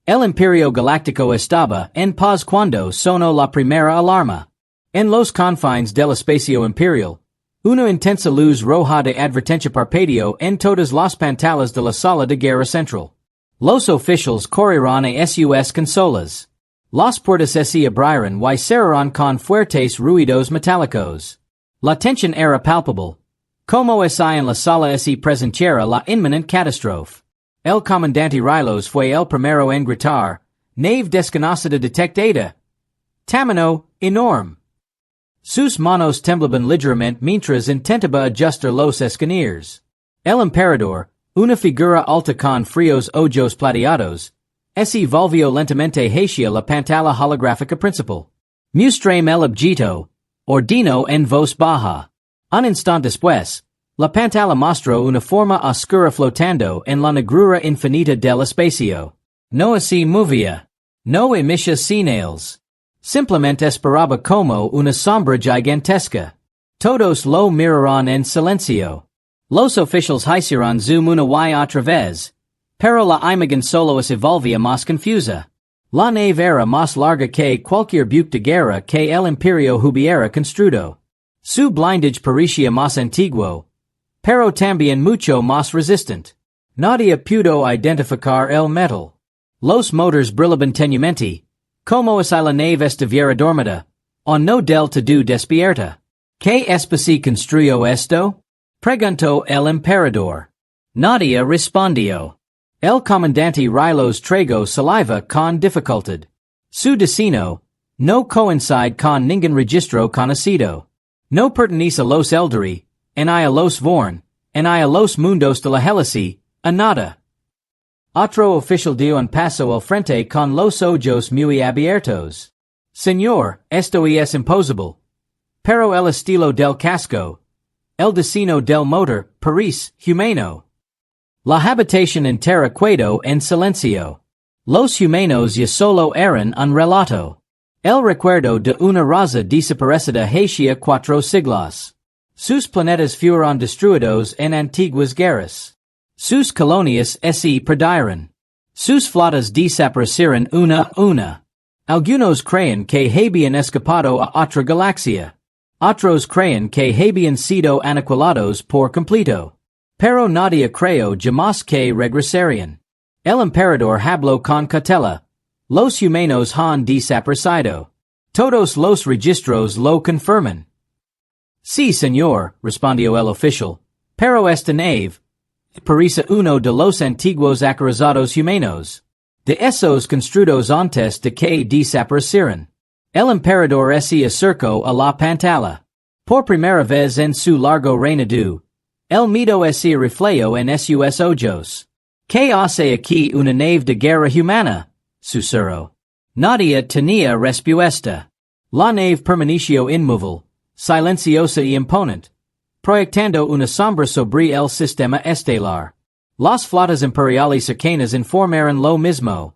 El Imperio Galáctico estaba en paz cuando sonó la primera alarma. En los confines del espacio imperial, una intensa luz roja de advertencia parpadeó en todas las pantallas de la sala de guerra central. Los oficiales corrieron a sus consolas. Las puertas se abrieron y cerraron con fuertes ruidos metálicos. La tensión era palpable. Como si en la sala se presentara la inminente catástrofe. El comandante Rilos fue el primero en gritar, nave desconocida detectada. Tamaño enorme. Sus manos temblaban ligeramente mientras intentaba ajustar los escáneres. El emperador, una figura alta con fríos ojos plateados, se volvió lentamente hacia la pantalla holográfica principal. Mostrame el objeto, ordenó en voz baja. Un instante después, la pantalla mostró una forma oscura flotando en la negrura infinita del espacio. No se movía. No emitía señales. Simplemente esperaba como una sombra gigantesca. Todos lo miraron en silencio. Los oficiales hicieron zoom una y otra vez, pero la imagen solo se volvía más confusa. La nave era más larga que cualquier buque de guerra que el imperio hubiera construido. Su blindage parecía más antiguo, pero también mucho más resistente. Nadie pudo identificar el metal. Los motores brillaban tenuemente, como si la nave estuviera dormida, o no del todo despierta. ¿Qué especie construyó esto? Preguntó el emperador. Nadie respondió. El comandante Rilos tragó saliva con dificultad. Su destino no coincide con ningún registro conocido. No pertenece a los Eldari, ni a los Vorn, ni a los mundos de la Hélice, a nada. Otro oficial dio un paso al frente con los ojos muy abiertos. Señor, esto es imposible. Pero el estilo del casco, el diseño del motor, parece humano. La habitación entera quedó en silencio. Los humanos ya solo eran un relato. El recuerdo de una raza desaparecida hacia 4 siglos. Sus planetas fueron destruidos en antiguas guerras. Sus colonias se perdieron. Sus flotas desaparecieron una a una. Algunos creen que habían escapado a otra galaxia. Otros creen que habían sido aniquilados por completo. Pero nadie creyó jamás que regresarían. El emperador habló con cautela. Los humanos han desaparecido. Todos los registros lo confirman. Sí, señor, respondió el oficial. Pero esta nave parece uno de los antiguos acorazados humanos. De esos construidos antes de que desaparecieran. El emperador se acercó a la pantalla. Por primera vez en su largo reinado, el miedo se reflejó en sus ojos. ¿Qué hace aquí una nave de guerra humana? Susurró. Nadie tenía respuesta. La nave permaneció inmóvil, silenciosa y imponente, proyectando una sombra sobre el sistema estelar. Las flotas imperiales cercanas informaron lo mismo.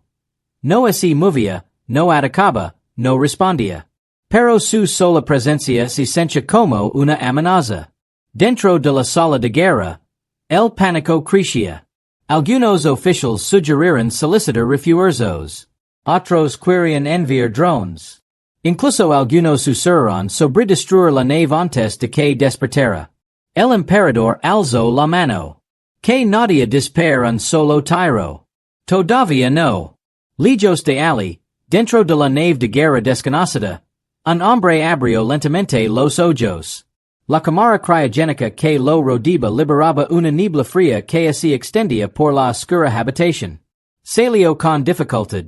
No se movía, no atacaba, no respondía. Pero su sola presencia se sentía como una amenaza. Dentro de la sala de guerra, el pánico crecía. Algunos oficiales sugirieron solicitar refuerzos. Otros querían enviar drones. Incluso algunos susurraron sobre destruir la nave antes de que despertara. El emperador alzó la mano. Que nadie dispare un solo tiro. Todavía no. Lejos de allí, dentro de la nave de guerra desconocida, un hombre abrió lentamente los ojos. La cámara cryogénica que lo rodeaba liberaba una niebla fría que se extendía por la oscura habitación. Salió con dificultad.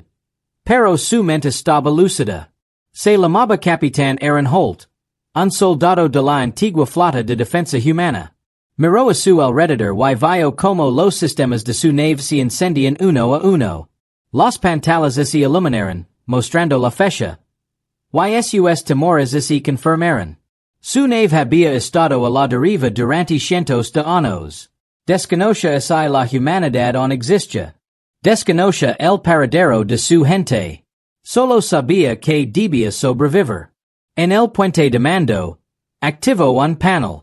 Pero su mente estaba lúcida. Se llamaba Capitán Aaron Holt, un soldado de la antigua flota de defensa humana. Miró a su alrededor y vio como los sistemas de su nave se encendían uno a uno. Las pantallas se iluminaron, mostrando la fecha. Y sus temores se confirmaron. Su nave había estado a la deriva durante cientos de años. Desconoce si la humanidad aún existía. Desconoce el paradero de su gente. Solo sabía que debía sobrevivir. En el puente de mando, activó un panel.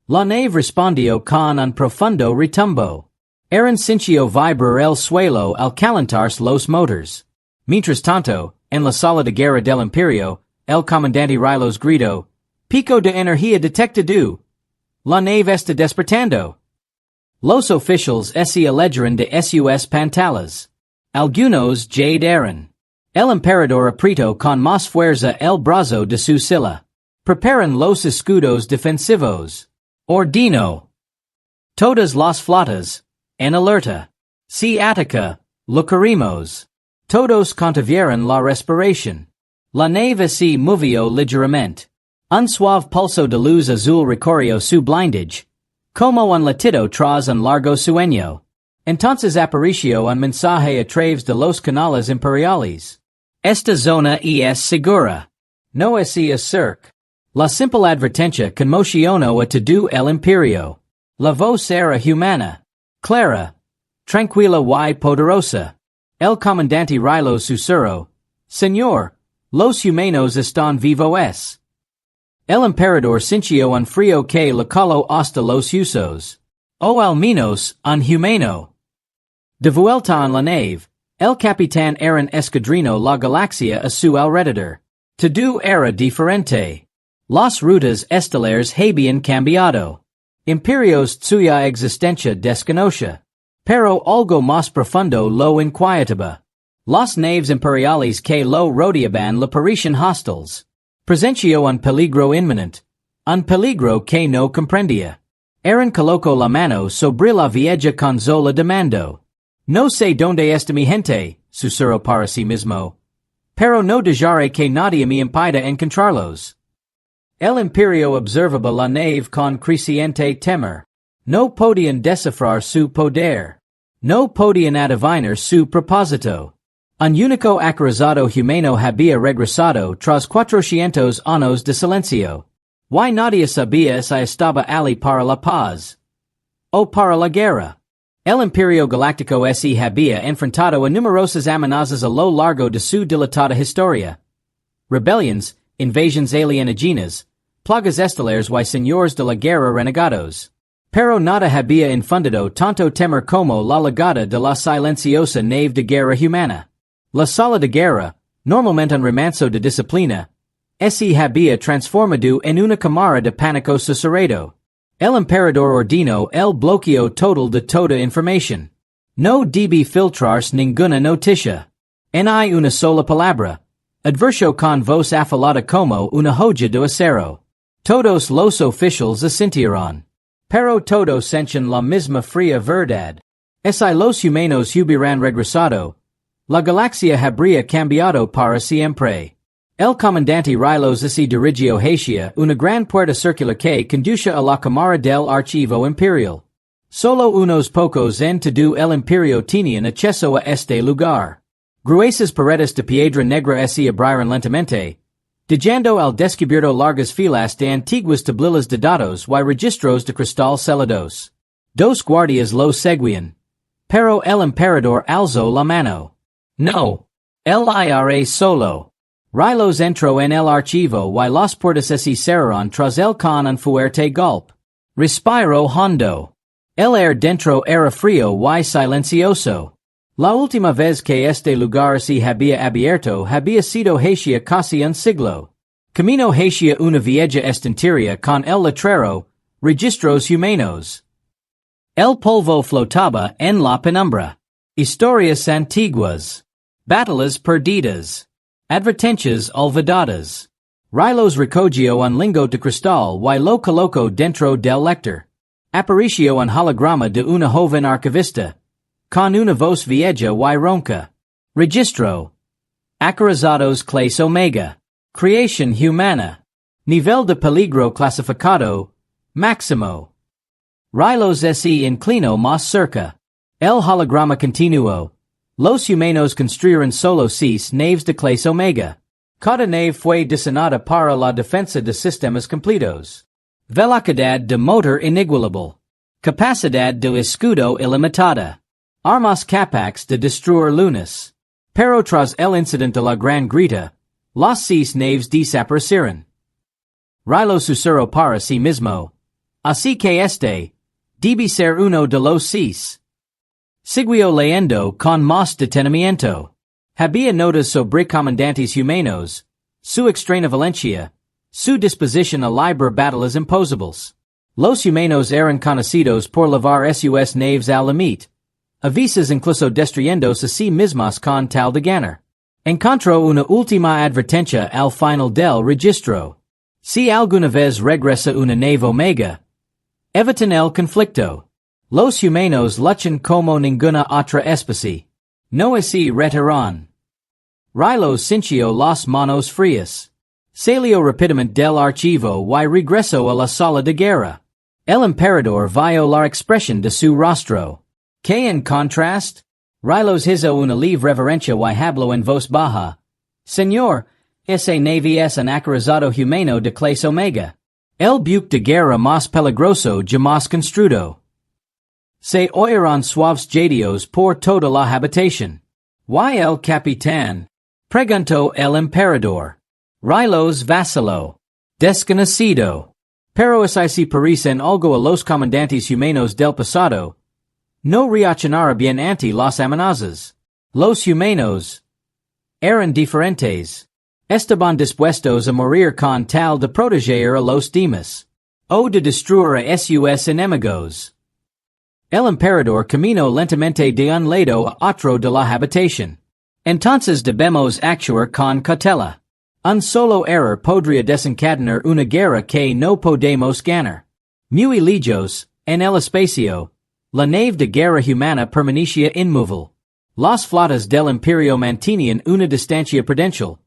La nave respondió con un profundo retumbo. Aaron sintió vibrar el suelo al calentarse los motors. Mientras tanto, en la sala de guerra del Imperio, el comandante Rylos gritó, Pico de energía detectado. La nave está despertando. Los oficiales se alejaron de sus pantallas. Algunos eran. El emperador apretó con más fuerza el brazo de su silla. Preparan los escudos defensivos. Ordino. Todas las flotas. En alerta. Si ataca, lo queremos. Todos contuvieron la respiración. La nave se movió ligeramente. Un suave pulso de luz azul recorrió su blindage. Como un latido tras un largo sueño. Entonces apareció un mensaje a través de los canales imperiales. Esta zona es segura. No es cerca. La simple advertencia conmocionó a todo el imperio. La voz era humana. Clara. Tranquila y poderosa. El comandante Rylos susurró. Señor, los humanos están vivos. El emperador sintió un frío que le caló hasta los huesos. O al menos, un humano. De vuelta en la nave, el capitán Aaron escudriñó la galaxia a su alrededor. Todo era diferente. Las rutas estelares habían cambiado. Imperios suya existencia desconocida. Pero algo más profundo lo inquietaba. Las naves imperiales que lo rodeaban le parecían hostiles. Presenció un peligro inminente. Un peligro que no comprendía. Aaron colocó la mano sobre la vieja consola demandó. No sé dónde está mi gente, susurró para sí mismo. Pero no dejaré que nadie me impida encontrarlos. El imperio observaba la nave con creciente temor. No podían descifrar su poder. No podían adivinar su propósito. Un único acorazado humano había regresado tras 400 años de silencio. Y nadie sabía si estaba ali para la paz o para la guerra. El Imperio Galáctico se había enfrentado a numerosas amenazas a lo largo de su dilatada historia. Rebellions, invasions alienígenas, plagas estelares y señores de la guerra renegados. Pero nada había infundido tanto temor como la llegada de la silenciosa nave de guerra humana. La sala de guerra, normalmente un remanso de disciplina, se había transformado en una cámara de pánico susurrado. El emperador ordenó el bloqueo total de toda información. No debe filtrarse ninguna noticia. En hay una sola palabra. Adverso con voz afilada como una hoja de acero. Todos los oficiales asintieron. Pero todos sentían la misma fría verdad. Si los humanos hubieran regresado, la galaxia habría cambiado para siempre. El comandante Rylos se dirigió hacia una gran puerta circular que conduce a la cámara del archivo imperial. Solo unos pocos en todo el imperio tenían acceso a este lugar. Gruesas paredes de piedra negra se abrieron lentamente, dejando al descubierto largas filas de antiguas tablillas de datos y registros de cristal selados. Dos guardias lo seguían. Pero el emperador alzó la mano. No. El iré solo. Rylos entró en el archivo y las puertas se cerraron tras él con un fuerte golpe. Respiró hondo. El aire dentro era frío y silencioso. La última vez que este lugar se había abierto había sido hacia casi un siglo. Camino hacia una vieja estantería con el letrero, registros humanos. El polvo flotaba en la penumbra. Historias antiguas. Batallas perdidas. Advertencias olvidadas. Rylos recogió un lingo de cristal y lo colocó dentro del lector. Apareció un holograma de una joven archivista. Con una voz vieja y ronca. Registro. Acorazados clase omega. Creación humana. Nivel de peligro clasificado. Máximo. Rylos se inclinó más cerca. El holograma continuó. Los humanos construyeron solo 6 naves de clase omega. Cada nave fue diseñada para la defensa de sistemas completos. Velocidad de motor inigualable. Capacidad de escudo ilimitada. Armas capaces de destruir lunas. Pero tras el incidente de la Gran Grita, las 6 naves desaparecieron. Rylos susurró para sí mismo. Así que este debe ser uno de los 6. Siguió leyendo con más detenimiento. Había notas sobre comandantes humanos, su extraña Valencia, su disposición a libre battles imposibles. Los humanos eran conocidos por llevar sus naves al límite, a veces incluso destruyéndose a sí mismas con tal de ganar. Encontró una última advertencia al final del registro. Si alguna vez regresa una nave Omega, eviten el conflicto. Los humanos luchan como ninguna otra especie. No así retirarán. Rilos sintió las manos frías. Salió rápidamente del archivo y regresó a la sala de guerra. El emperador vio la expresión de su rostro. Que en contrast, Rilos hizo una leve reverencia y habló en voz baja. Señor, ese nave es un acorazado humano de clase Omega. El buque de guerra más peligroso jamás construido. Se oirán suaves jadios por toda la habitación. ¿Y el capitán? Preguntó el emperador. Rilos vaciló. Desconocido. Pero si parecen algo a los comandantes humanos del pasado. No reaccionara bien ante las amenazas. Los humanos eran diferentes. Estaban dispuestos a morir con tal de proteger a los demás. O de destruir a sus enemigos. El emperador caminó lentamente de un lado a otro de la habitación. Entonces debemos actuar con cautela. Un solo error podría desencadenar una guerra que no podemos ganar. Muy lejos, en el espacio, la nave de guerra humana permanecía inmóvil. Las flotas del Imperio mantenían una distancia prudencial,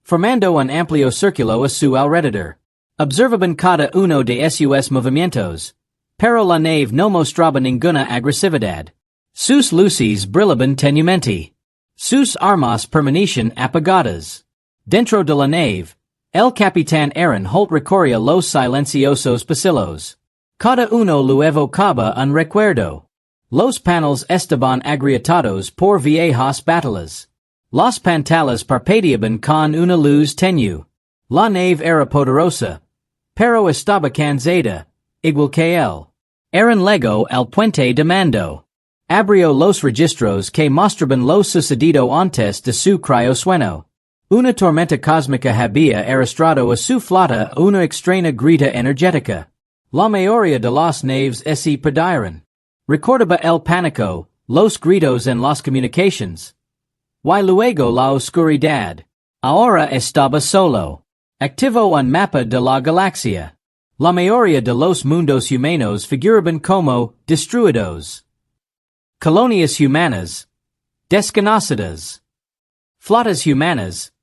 formando un amplio círculo a su alrededor. Observaban cada uno de sus movimientos, pero la nave no mostraba ninguna agresividad. Sus luces brillaban tenuemente. Sus armas permanecían apagadas. Dentro de la nave, el capitán Aaron Holt recorría los silenciosos pasillos. Cada uno lo evocaba un recuerdo. Los paneles estaban agrietados por viejas batallas. Las pantallas parpadeaban con una luz tenue. La nave era poderosa, pero estaba cansada, igual que él. Aaron legó el puente de mando. Abrió los registros que mostraban lo sucedido antes de su criosueño. Una tormenta cósmica había arrastrado a su flota una extraña grita energética. La mayoría de las naves se perdieron. Recordaba el pánico, los gritos en las comunicaciones. Y luego la oscuridad. Ahora estaba solo. Activó un mapa de la Galaxia. La mayoría de los mundos humanos figuraban como destruidos. Colonias humanas. Desconocidas. Flotas humanas.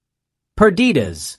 Perdidas.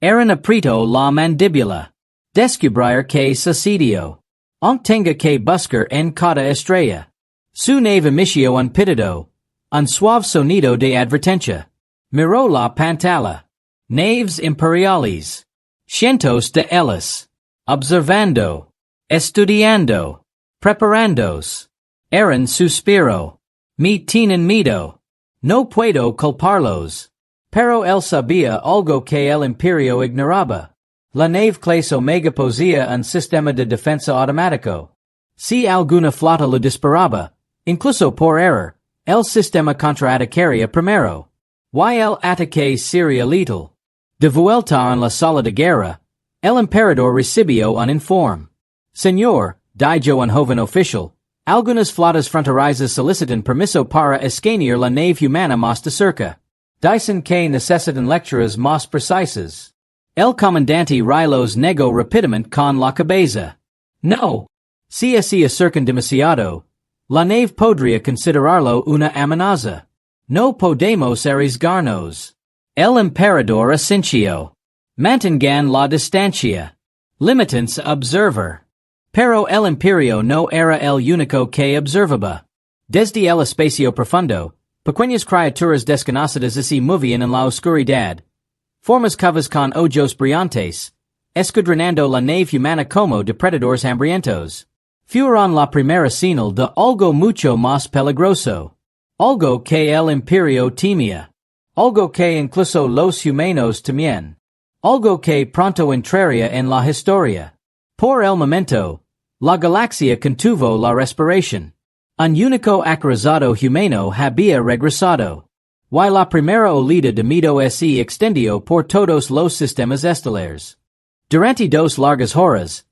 Eran aprieto la mandíbula. Descubrir que sucedió. Aunque tenga que buscar en cada estrella. Su nave emitió un pitido. Un suave sonido de advertencia. Miró la pantalla. Naves imperiales. Cientos de ellas. Observando. Estudiando. Preparándose. Eran suspiro. Me tienen miedo. No puedo culparlos. Pero él sabía algo que el imperio ignoraba. La nave clase Omega poseía un sistema de defensa automático. Si alguna flota lo disparaba, incluso por error, el sistema contraatacaría primero. Y el ataque sería letal. De vuelta en la sala de guerra, el emperador recibió un informe. Señor, dijo un joven oficial, algunas flotas fronterizas solicitan permiso para escanear la nave humana más de cerca. Dicen que necesitan lecturas más precisas. El comandante Rilos negó rápidamente con la cabeza. No. Si se acercan demasiado, la nave podría considerarlo una amenaza. No podemos arriesgarnos. El emperador asintió. Mantengan la distancia. Límitanse a observar. Pero el imperio no era el único que observaba. Desde el espacio profundo, pequeñas criaturas desconocidas se movían en la oscuridad. Formas covas con ojos brillantes, escudriñando la nave humana como depredadores hambrientos. Fueron la primera señal de algo mucho más peligroso. Algo que el imperio temía. Algo que incluso los humanos temían. Algo que pronto entraría en la historia. Por el momento, la Galaxia contuvo la respiración. Un único acorazado humano había regresado. Y la primera olida de mito se extendió por todos los sistemas estelares. Durante dos largas horas,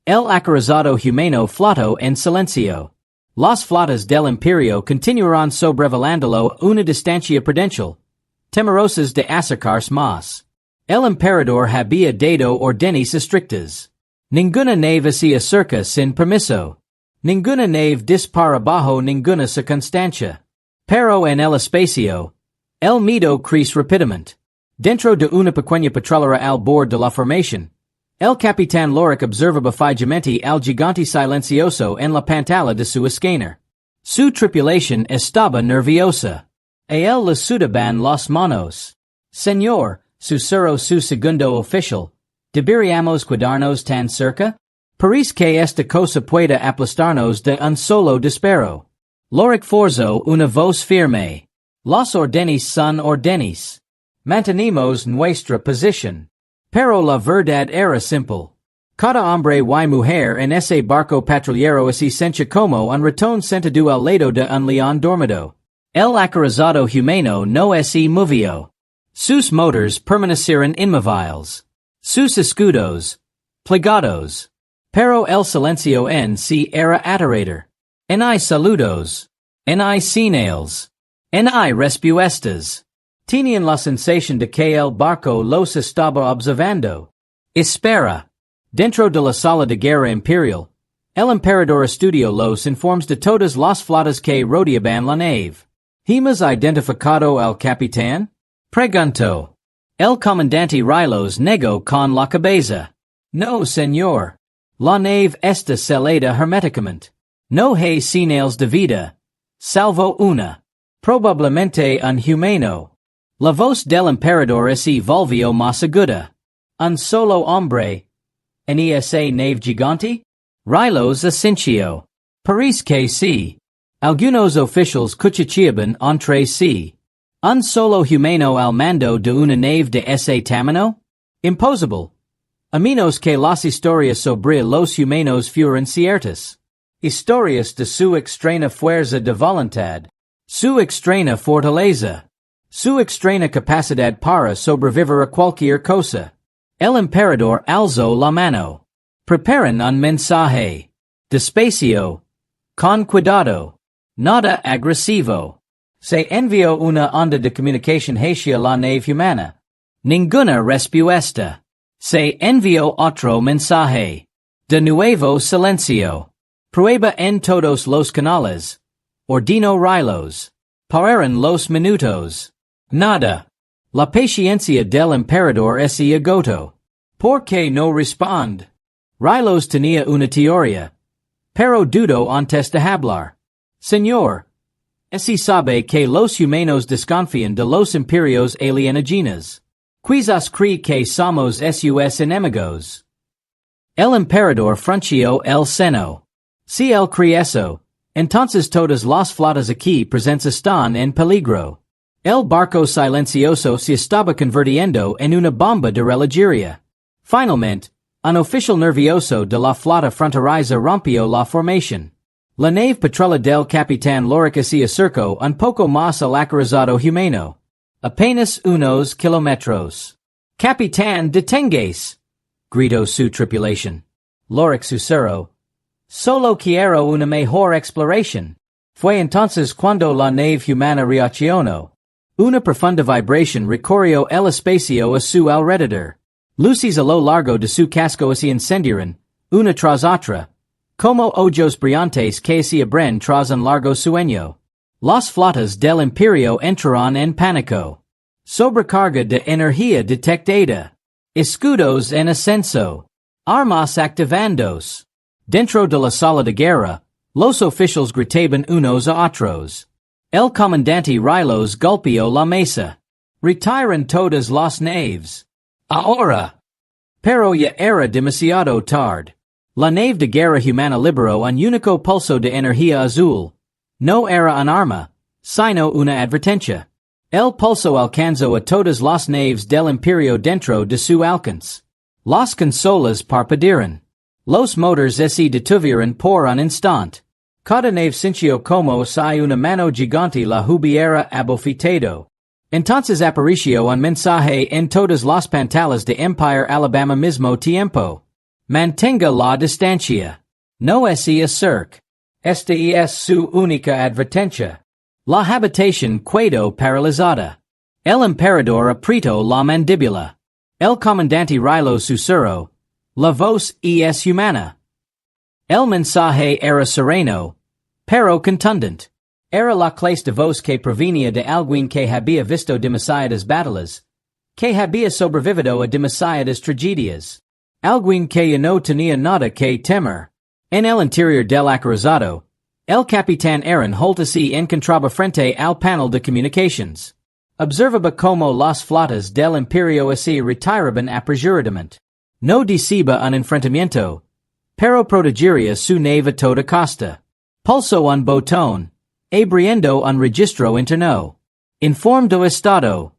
el acorazado humano flotó en silencio. Las flotas del Imperio continuaron sobrevolándolo una distancia prudencial, temerosas de acercarse más. El emperador había dado órdenes estrictas. Ninguna nave se acerca sin permiso. Ninguna nave dispara bajo ninguna circunstancia. Pero en el espacio, el miedo crece rápidamente. Dentro de una pequeña petrolera al bord de la formación, el capitán Lorik observaba fijamente al gigante silencioso en la pantalla de su escáner. Su tripulación estaba nerviosa. A él le sudaban las manos. Señor, susurró su segundo oficial, ¿deberíamos cuidarnos tan cerca? Parece que esta cosa pueda aplastarnos de un solo disparo. Lorik forzó una voz firme. Las órdenes son órdenes. Mantenemos nuestra posición. Pero la verdad era simple. Cada hombre y mujer en ese barco patrullero se sentía como un ratón sentado al lado de un león dormido. El acorazado humano no se movió. Sus motores permanecieron inmóviles. Sus escudos, plegados. Pero el silencio en sí era aterrador. En hay saludos. En hay señales. En hay respuestas. Tenían la sensación de que el barco los estaba observando. Espera. Dentro de la sala de guerra imperial, el emperador estudió los informes de todas las flotas que rodeaban la nave. ¿Hemos identificado al capitán? Preguntó. El comandante Rylos negó con la cabeza. No, señor. La nave está sellada herméticamente. No hay señales de vida. Salvo una. Probablemente un humano. La voz del emperador se volvió más aguda. Un solo hombre. ¿En esa nave gigante? Rylos asintió. Parece que sí. Algunos oficiales cuchicheaban entre sí. ¿Un solo humano al mando de una nave de ese tamaño? Imposible. A menos que las historias sobre los humanos fueran ciertas. Historias de su extraña fuerza de voluntad. Su extraña fortaleza. Su extraña capacidad para sobrevivir a cualquier cosa. El emperador alzó la mano. Preparan un mensaje. Despacio. Con cuidado. Nada agresivo. Se envió una onda de comunicación hacia la nave humana. Ninguna respuesta. Se envió otro mensaje. De nuevo silencio. Prueba en todos los canales. Ordinó Rylos. Pararon los minutos. Nada. La paciencia del emperador se agotó. ¿Por qué no responde? Rylos tenía una teoría. Pero dudó antes de hablar. Señor. Se sabe que los humanos desconfían de los imperios alienígenas. Quizás cree que somos sus enemigos. El emperador frunció el seno. Si él cree eso, entonces todas las flotas aquí presentes están en peligro. El barco silencioso se estaba convirtiendo en una bomba de relojería. Finalmente, un oficial nervioso de la flota fronteriza rompió la formación. La nave patrulla del capitán Lorik se acercó un poco más al acorazado humano. Apenas unos kilómetros. Capitán, deténgase, gritó su tripulación. Lorik susurró. Solo quiero una mejor exploración. Fue entonces cuando la nave humana reaccionó. Una profunda vibración recorrió el espacio a su alrededor. Luces a lo largo de su casco se encendieron, una tras otra, como ojos brillantes que se abren tras un largo sueño. Las flotas del Imperio entraron en pánico. Sobrecarga de energía detectada. Escudos en ascenso. Armas activándose. Dentro de la sala de guerra, los oficiales gritaban unos a otros. El comandante Rylos golpeó la mesa. Retiran todas las naves. Ahora. Pero ya era demasiado tarde. La nave de guerra humana liberó un único pulso de energía azul. No era un arma, sino una advertencia. El pulso alcanzó a todas las naves del Imperio dentro de su alcance. Las consolas parpadearon. Los motores se detuvieron por un instante. Cada nave sintió como si una mano gigante la hubiera abofeteado. Entonces apareció un mensaje en todas las pantallas de Empire Alabama mismo tiempo. Mantenga la distancia. No se acerque. Esta es su única advertencia. La habitación quedó paralizada. El emperador apretó la mandíbula. El comandante Rilo susurró. La voz es humana. El mensaje era sereno, pero contundent. Era la clase de voz que provenía de alguien que había visto demasiadas batallas, que había sobrevivido a demasiadas tragedias. Alguien que no tenía nada que temer. En el interior del Acorazado, el capitán Aaron Holt se encontraba frente al panel de comunications. Observaba como las flotas del Imperio se retiraban apresuradamente. No decía un enfrentamiento, pero protegería su nave a toda costa. Pulsó un botón, abriendo un registro interno. Informe estado.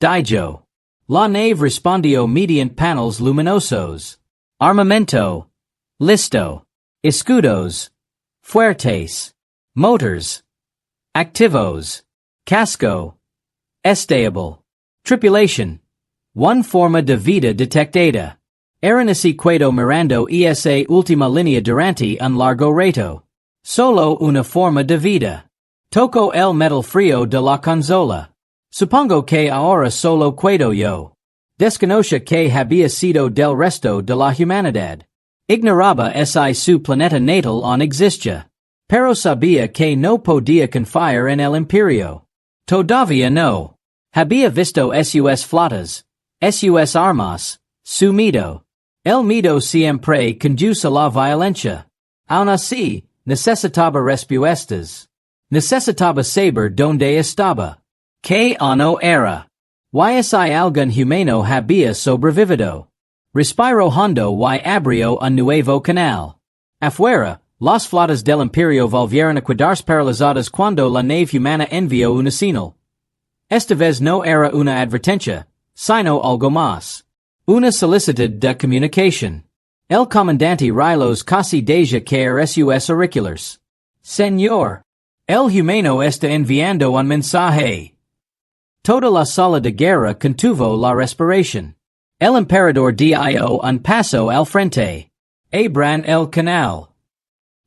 Dijo. La nave respondió mediante panels luminosos. Armamento. Listo. Escudos. Fuertes. Motors. Activos. Casco. Estable. Tripulation. One forma de vida detectada. Eran así quedo mirando esa última línea durante un largo rato. Solo una forma de vida. Toco el metal frío de la consola. Supongo que ahora solo quedo yo. Desconoce que había sido del resto de la humanidad. Ignoraba si su planeta natal aún existía. Pero sabía que no podía confiar en el imperio. Todavía no. Había visto sus flotas, sus armas, su miedo. El miedo siempre conduce a la violencia. Aún así, necesitaba respuestas. Necesitaba saber dónde estaba. Que no era. Si algún humano había sobrevivido. Respiró hondo y abrió un nuevo canal. Afuera, las flotas del imperio volvieron a quedarse paralizadas cuando la nave humana envió una señal. Esta vez no era una advertencia, sino algo más. Una solicitud de comunicación. El comandante Rilos casi deja caer sus auriculares. Señor. El humano está enviando un mensaje. Toda la sala de guerra contuvo la respiración. El emperador dio un paso al frente. Abran el canal.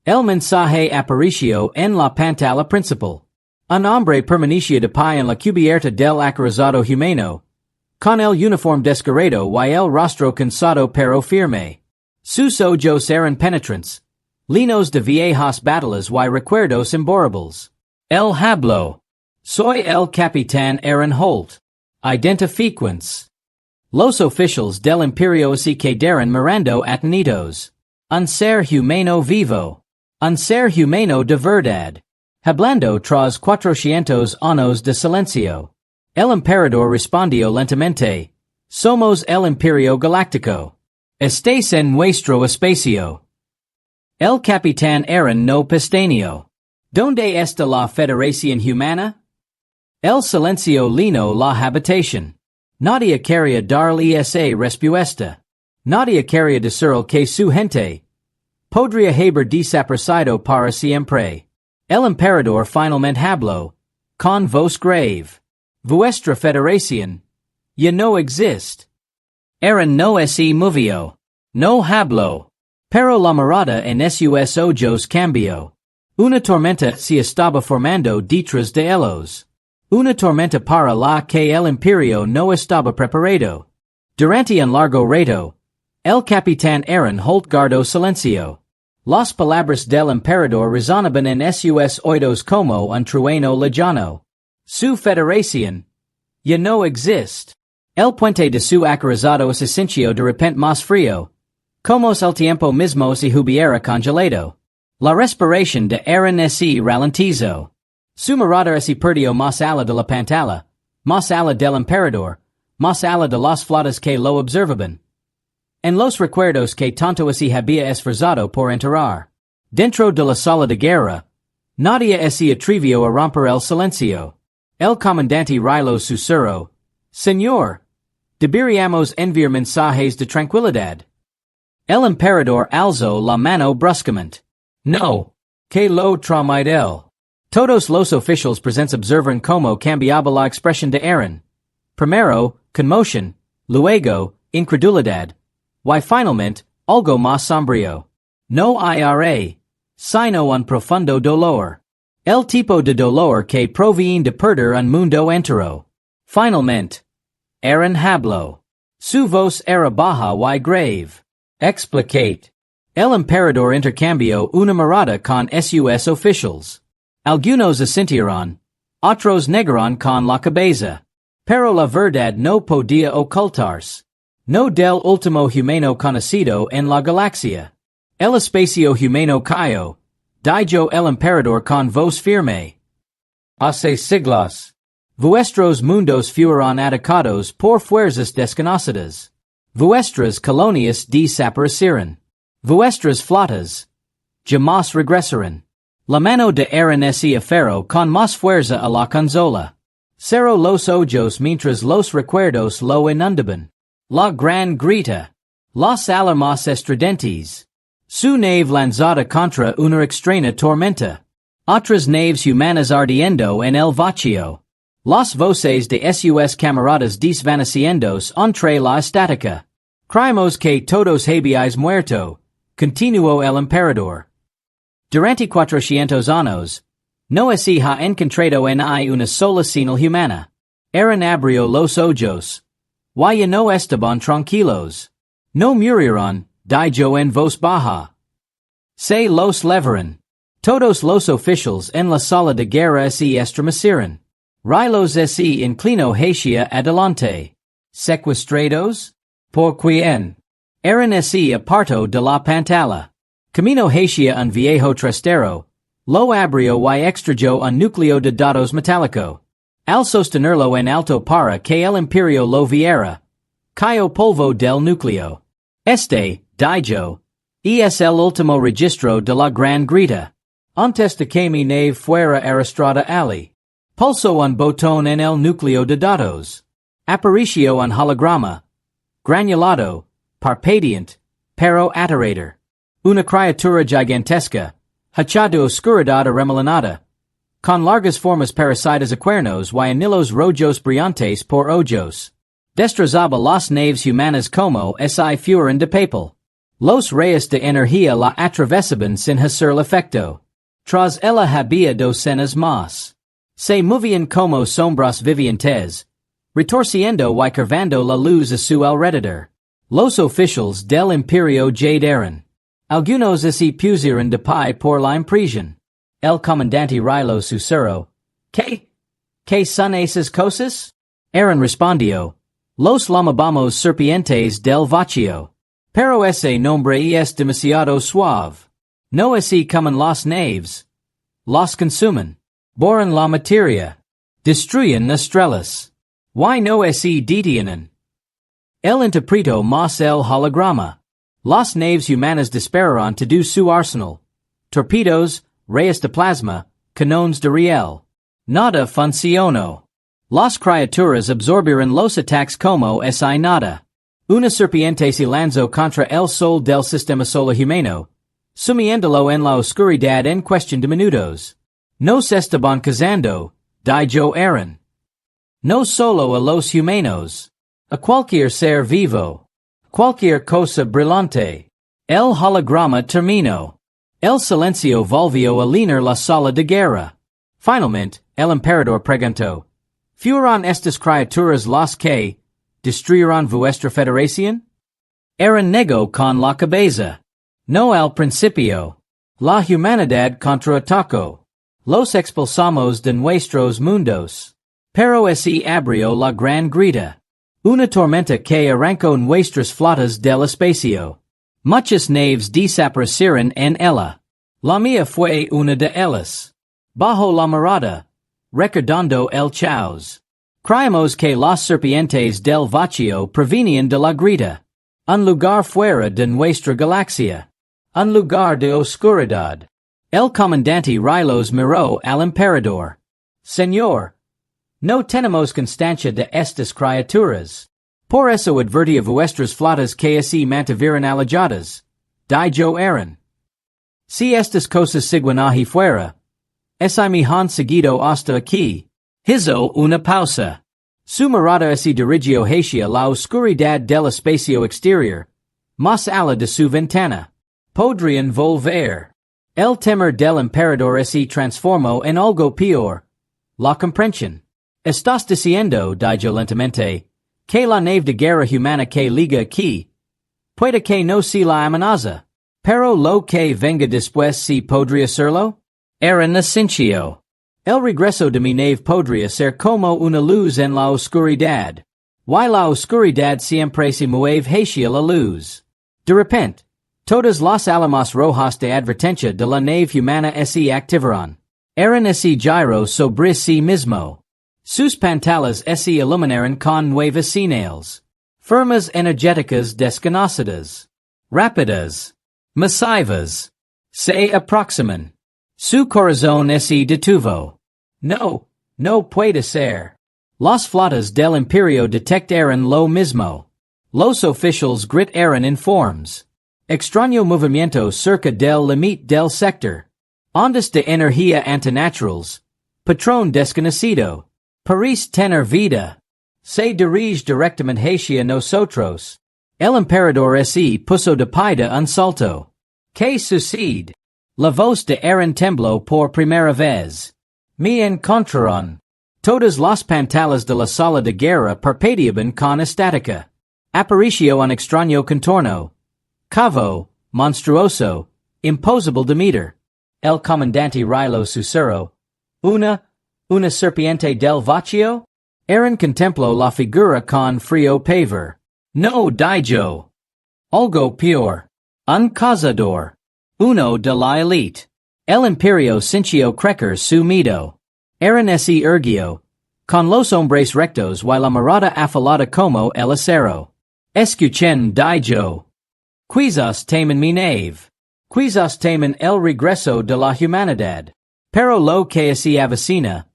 El mensaje apareció en la pantalla principal. Un hombre permanecía de pie en la cubierta del acorazado humano, con el uniforme desgarrado y el rostro cansado pero firme. Sus ojos eran penetrantes, llenos de viejas batallas y recuerdos imborrables. El habló. Soy el capitán Aaron Holt. Identifiquense. Los oficiales del imperio se quedaron mirando atónitos. Un ser humano vivo. Un ser humano de verdad. Hablando tras 400 años de silencio. El emperador respondió lentamente. Somos el Imperio Galáctico. Estáis en nuestro espacio. El capitán Aaron no pestañeó. ¿Dónde está la Federación Humana? El silencio llenó la habitación. Nadie quería darle esa respuesta. Nadie quería decirle que su gente podría haber desaparecido para siempre. El emperador finalmente habló, con voz grave. Vuestra federación ya no existe. Aaron no se movió. No habló. Pero la mirada en sus ojos cambió. Una tormenta se estaba formando detrás de ellos. Una tormenta para la que el imperio no estaba preparado. Durante un largo rato, el capitán Aaron Holt guardó silencio. Las palabras del emperador resonaban en sus oídos como un trueno lejano. Su federación ya no existe. El puente de su acorazado se sintió de repente más frío, como si el tiempo mismo se hubiera congelado. La respiración de Aaron se ralentizó. Su mirada se perdió más allá de la pantalla, más allá del emperador, más allá de las flotas que lo observaban. En los recuerdos que tanto se había esforzado por enterrar. Dentro de la sala de guerra, nadie se atrevió a romper el silencio. El comandante Rilo susurró. Señor, deberíamos enviar mensajes de tranquilidad. El emperador alzó la mano bruscamente. No, que lo tramite él. Todos los oficiales presents observan como cambiaba la expresión de Aaron. Primero, conmoción, luego, incredulidad, y finalmente, algo más sombrío. No ira, sino un profundo dolor. El tipo de dolor que proviene de perder un mundo entero. Finalmente, Aaron habló. Su voz era baja y grave. Explicate. El emperador intercambió una mirada con sus oficiales. Algunos asintieron, otros negaron con la cabeza. Pero la verdad no podía ocultarse. No del último humano conocido en la galaxia. El espacio humano cayó, dijo el emperador con voz firme. Hace siglos. Vuestros mundos fueron atacados por fuerzas desconocidas. Vuestras colonias desaparecieron. Vuestras flotas jamás regresarán. La mano de Aaron se aferró con más fuerza a la consola. Cerró los ojos mientras los recuerdos lo inundaban. La gran grita. Las alarmas estridentes. Su nave lanzada contra una extraña tormenta. Otras naves humanas ardiendo en el vacío. Las voces de sus camaradas desvaneciéndose entre la estática. Creemos que todos habéis muerto, continuó el emperador. Durante 400 años, no se ha encontrado en una sola señal humana. Aaron abrió los ojos. Y no estaban tranquilos. No murieron, dijo en voz baja. Se los levaron. Todos los oficiales en la sala de guerra se estremecieron. Rylos se inclinó hacia adelante. ¿Secuestrados? ¿Por quién? Aaron se apartó de la pantalla. Camino hacia un viejo trastero. Lo abrió y extrayó un núcleo de datos metálico. Al sostenerlo en alto para que el imperio lo viera, cayó polvo del núcleo. Dijo, es el último registro de la gran grita. Antes de que mi nave fuera arrastrada ali. Pulsó un botón en el núcleo de datos. Apareció un holograma. Granulado, parpadeante, pero aterrador. Una criatura gigantesca, hecha de oscuridad arremolinada, con largas formas parecidas a cuernos y anillos rojos brillantes por ojos. Destrozaba las naves humanas como si fueran de papel. Los rayos de energía la atravesaban sin hacer efecto. Tras ella había docenas más. Se movían como sombras vivientes, retorciendo y curvando la luz a su alrededor. Los oficiales del imperio jadearon. Algunos se pusieron de pie por la impresión. El comandante Rilo susurró. ¿Qué son esas cosas? Aaron respondió. Los llamamos serpientes del vacío. Pero ese nombre es demasiado suave. No así comen las naves. Las consumen. Boran la materia. Destruyen estrellas. Y no así detienen. El interpretó más el holograma. Las naves humanas dispararon todo su arsenal. Torpedos, rayos de plasma, canones de riel. Nada funcionó. Las criaturas absorbieron los ataques como si nada. Una serpiente se lanzó contra el sol del sistema solar humano, sumiéndolo en la oscuridad en cuestión de minutos. No se estaban cazando, dijo Aaron. No solo a los humanos. A cualquier ser vivo. Cualquier cosa brillante. El holograma terminó. El silencio volvió a llenar la sala de guerra. Finalmente, el emperador preguntó. ¿Fueron estas criaturas las que destruyeron vuestra federación? Aaron negó con la cabeza. No al principio. La humanidad contraatacó. Los expulsamos de nuestros mundos. Pero se abrió la gran grita. Una tormenta que arrancó nuestras flotas del espacio. Muchas naves desaparecieron en ella. La mía fue una de ellas. Bajo la mirada, recordando el caos. Creemos que las serpientes del vacío provenían de la grita. Un lugar fuera de nuestra galaxia. Un lugar de oscuridad. El comandante Rylos miró al emperador. Señor, no tenemos constancia de estas criaturas. Por eso advertí a vuestras flotas que se mantuvieran alejadas. Dijo Aaron. Si estas cosas siguen allí fuera, Si mi han seguido hasta aquí. Hizo una pausa. Su mirada se dirigió hacia la oscuridad del espacio exterior, más allá de su ventana. Podrían volver. El temor del emperador se transformó en algo peor. La comprensión. Estás diciendo, dijo lentamente, que la nave de guerra humana que liga aquí, puede que no sea la amenaza, pero lo que venga después sí podría serlo? Era necesario. El regreso de mi nave podría ser como una luz en la oscuridad. Y la oscuridad siempre se mueve hacia la luz. De repente, todas las alarmas rojas de advertencia de la nave humana se activaron. Eran ese gyro sobre sí mismo. Sus pantallas se iluminaron con nuevas señales. Firmas energéticas desconocidas. Rápidas. Masivas. Se aproximan. Su corazón se detuvo. No, no puede ser. Las flotas del Imperio detectaron lo mismo. Los oficiales gritaron informes. Extraño movimiento cerca del límite del sector. Ondas de energía antinaturales. Patrón desconocido. Parece tener vida. Se dirige directamente hacia nosotros. El emperador se puso de pie de un salto. ¿Qué sucede? La voz de Aaron tembló por primera vez. Me encontraron. Todas las pantallas de la sala de guerra parpadeaban con estática. Apareció un extraño contorno. Cavo, monstruoso, imposible de meter. El comandante Rilo susurró. Una serpiente del vacío? Aaron contempló la figura con frío pavor. No dijo. Algo peor. Un cazador. Uno de la elite. El imperio sintió crecer su miedo. Aaron se erguió. Con los hombres rectos y la mirada afilada como el acero. Escuchen dijo. Quizás temen mi nave. Quizás temen el regreso de la humanidad. Pero lo que se avecina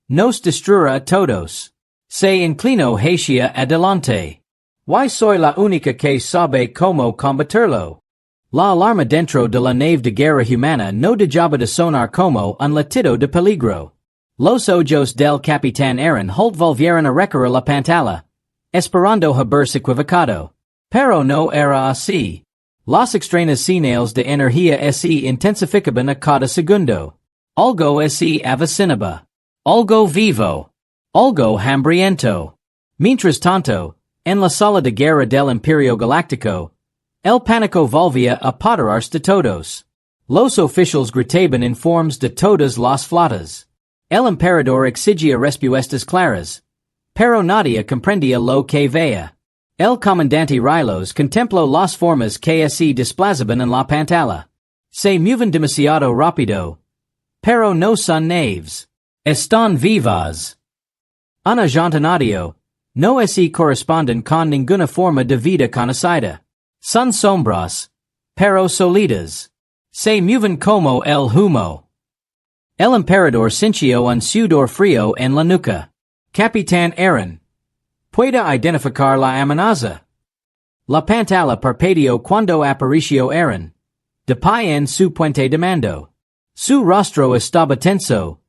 nos destruirá a todos. Se inclinó hacia adelante. Y soy la única que sabe cómo combatirlo. La alarma dentro de la nave de guerra humana no dejaba de sonar como un latido de peligro. Los ojos del capitán Aaron Holt volvieron a recorrer la pantalla, esperando haberse equivocado. Pero no era así. Las extrañas señales de energía se intensificaban a cada segundo. Algo se avecinaba. Algo vivo. Algo hambriento. Mientras tanto, en la sala de guerra del Imperio Galáctico, el pánico volvía a apoderarse de todos. Los oficiales gritaban informes de todas las flotas. El emperador exigía respuestas claras. Pero nadie comprendía lo que veía. El comandante Rilos contempló las formas que se desplazaban en la pantalla. Se mueven demasiado rápido. Pero no son naves. Están vivas. Un agente nadie. No se corresponden con ninguna forma de vida conocida. Son sombras. Pero sólidas. Se mueven como el humo. El emperador sintió un sudor frío en la nuca. Capitán Aaron. ¿Puede identificar la amenaza? La pantalla parpadeó cuando apareció Aaron. De pie en su puente de mando. Su rostro estaba tenso.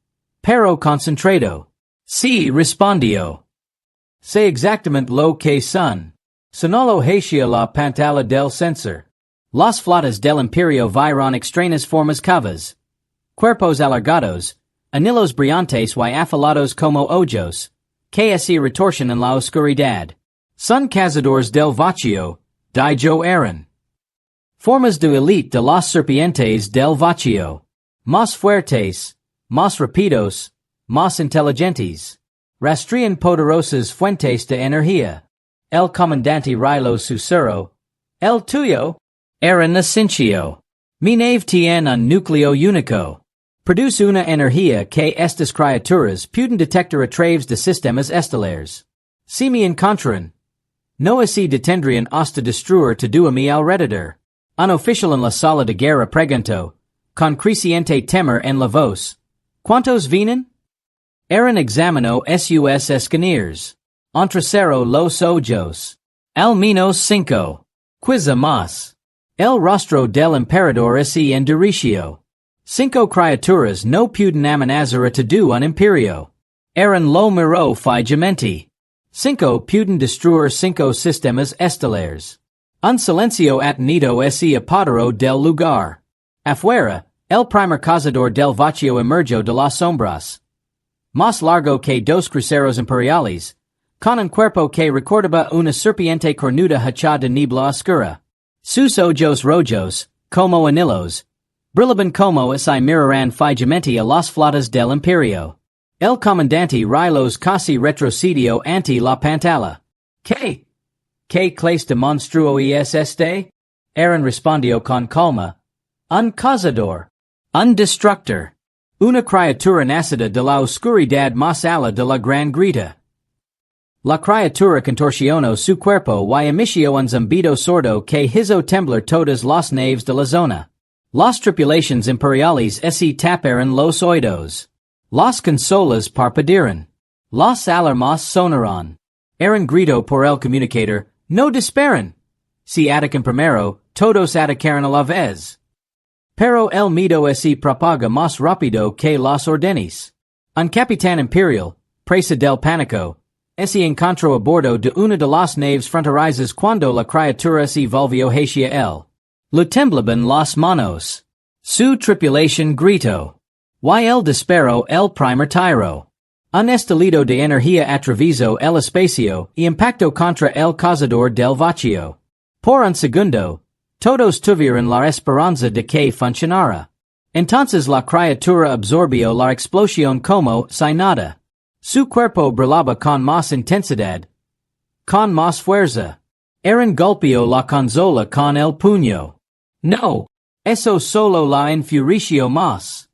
Pero concentrado. Sí respondió. Sé exactamente lo que son. Sonolo hacia la pantalla del sensor. Las flotas del Imperio vieron extrañas formas cavas. Cuerpos alargados, anillos brillantes y afilados como ojos, que se retorcen en la oscuridad. Son cazadores del vacío, dijo Aaron. Formas de elite de las serpientes del vacío. Más fuertes, más rápidos, más inteligentes. Rastrean poderosas fuentes de energía. El comandante Rilo susurró. El tuyo. Era necesario. Mi nave tiene un núcleo único. Produce una energía que estas criaturas pueden detectar a través de sistemas estelares. Si me encontraran, no se detendrían hasta destruir todo a mi alrededor. Un oficial en la sala de guerra preguntó, con creciente temor en la voz. ¿Cuántos vienen? Aaron examinó sus escaneers. Entrecerró los ojos. Al menos 5. Quizá más. El rostro del emperador se endureció. Cinco criaturas no puden amenazar to do un imperio. Eran lo miro figimenti. Cinco puden destruir cinco sistemas estelares. Un silencio atenido ese apodero del lugar. Afuera, el primer cazador del vacío emergió de las sombras. Más largo que dos cruceros imperiales, con un cuerpo que recordaba una serpiente cornuda hecha de niebla oscura. Sus ojos rojos, como anillos, brillaban como si miraran fijamente a las flotas del imperio. El comandante Rylos casi retrocedió ante la pantalla. ¿Qué clase de monstruo es este? Aaron respondió con calma. Un cazador. Un destructor. Una criatura nacida de la oscuridad más ala de la gran grita. La criatura contorsionó su cuerpo y emitió un zumbido sordo que hizo temblar todas las naves de la zona. Las tripulaciones imperiales se taparon los oídos. Las consolas parpadearon. Las alarmas sonaron. Aaron gritó por el comunicator, no disparen. Si atacan primero, todos atacaron a la vez. Pero el miedo se propaga más rápido que las órdenes. Un capitán imperial, presa del pánico, se encontró a bordo de una de las naves fronterizas cuando la criatura se volvió hacia él. Le temblaban las manos. Su tripulación gritó. Y el disparo el primer tiro. Un estallido de energía atravesó el espacio y impactó contra el cazador del vacío. Por un segundo, todos tuvieron la esperanza de que funcionara. Entonces la criatura absorbió la explosión como si nada. Su cuerpo brillaba con más intensidad. Con más fuerza. Aaron golpeó la consola con el puño. No. Eso solo la enfureció más.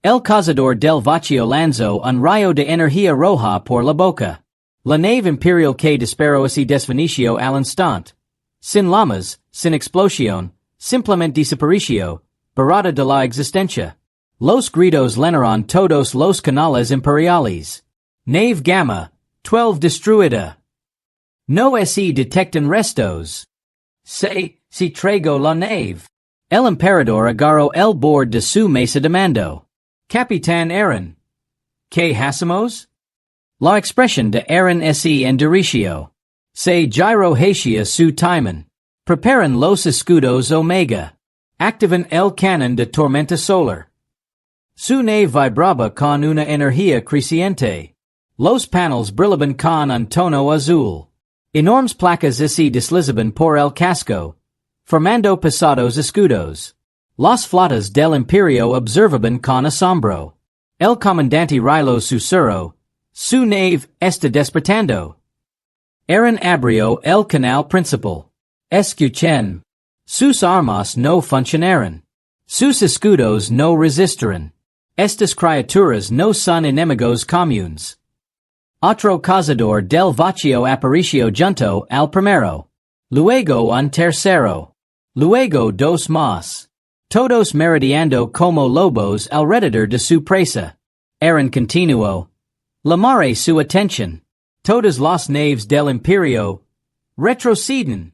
El cazador del vacío lanzó un rayo de energía roja por la boca. La nave imperial que disparó se desvaneció al instante. Sin llamas, sin explosión, simplemente desapareció, barrada de la existencia. Los gritos llenaron todos los canales imperiales. Nave Gamma, 12 destruida. No se detectan restos. Se tragó la nave. El emperador agarró el bord de su mesa de mando. Capitán Aaron. ¿Qué hacemos? La expresión de Aaron se endureció. Se giró hacia su timón. Preparan los escudos Omega. Activan el canon de tormenta solar. Su nave vibraba con una energía creciente. Los paneles brillaban con un tono azul. Enormes placas se deslizaban por el casco, formando pesados escudos. Las flotas del imperio observaban con asombro. El comandante Rylos susurró, su nave está despertando. Aaron abrió el canal principal. Escuchen. Sus armas no funcionaron. Sus escudos no resistirán. Estas criaturas no son enemigos comunes. Otro cazador del vacío apareció junto al primero. Luego un tercero. Luego dos más. Todos merodeando como lobos alrededor de su presa. Aaron continuó. Llamare su atención. Todas las naves del imperio retroceden.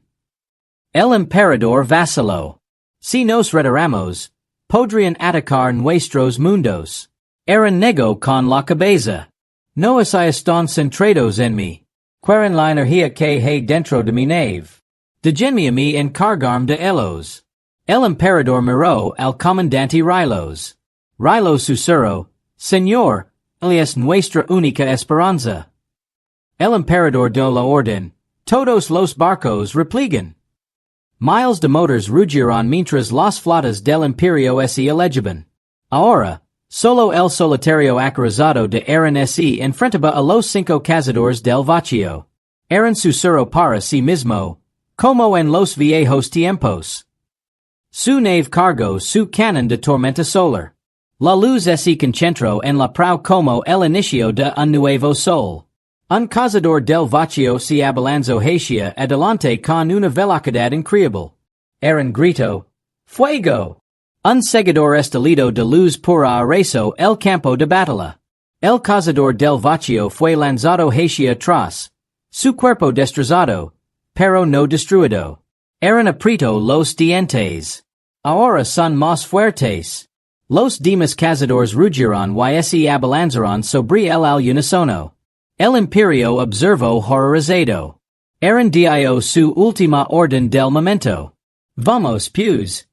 El emperador vaciló. Si nos retiramos, podrían atacar nuestros mundos. Aaron negó con la cabeza. No están centrados en mí. Quieren la energía que hay dentro de mi nave. Déjenme a mí encargarme de ellos. El emperador miró al comandante Rylos. Rylos susurró, Señor, él es nuestra única esperanza. El emperador dio la orden. Todos los barcos repliegan. Miles de motores rugieron mientras las flotas del imperio se elegiban. Ahora, solo el solitario acorazado de Aaron se enfrentaba a los 5 cazadores del vacío. Aaron susurró para sí mismo, como en los viejos tiempos. Su nave cargó su canon de tormenta solar. La luz se concentró en la proa como el inicio de un nuevo sol. Un cazador del vacío se abalanzó hacia adelante con una velocidad increíble. Aaron gritó, ¡Fuego! Un seguidor estallido de luz pura arrasó el campo de batalla. El cazador del vacío fue lanzado hacia atrás. Su cuerpo destrozado, pero no destruido. Aaron apretó los dientes. Ahora son más fuertes. Los demás cazadores rugiron y se abalanzaron sobre el al unisono. El imperio observó horrorizado. Eran dio su última orden del momento. Vamos pues.